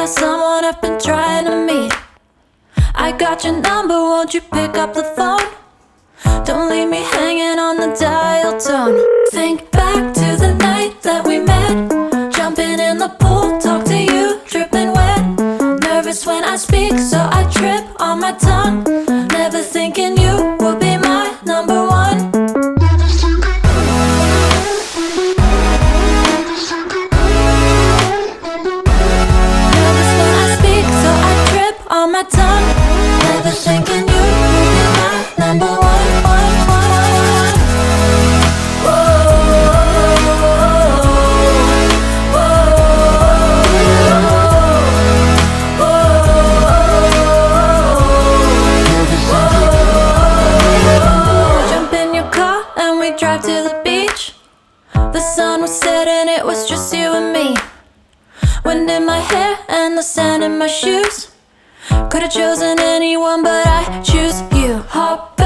someone I've been trying to meet. I got your number, won't you pick up the phone? Don't leave me hanging on the dial tone. Think back to the night that we met, jumping in the pool, talk to you, dripping wet. Nervous when I speak, so I trip on my tongue. Never thinking you would be my number one. Nervous when I speak, so I trip on my tongue. Never thinking you would be my number one. Drive to the beach. The sun was setting, it was just you and me. Wind in my hair and the sand in my shoes. Could've chosen anyone, but I choose you. Hop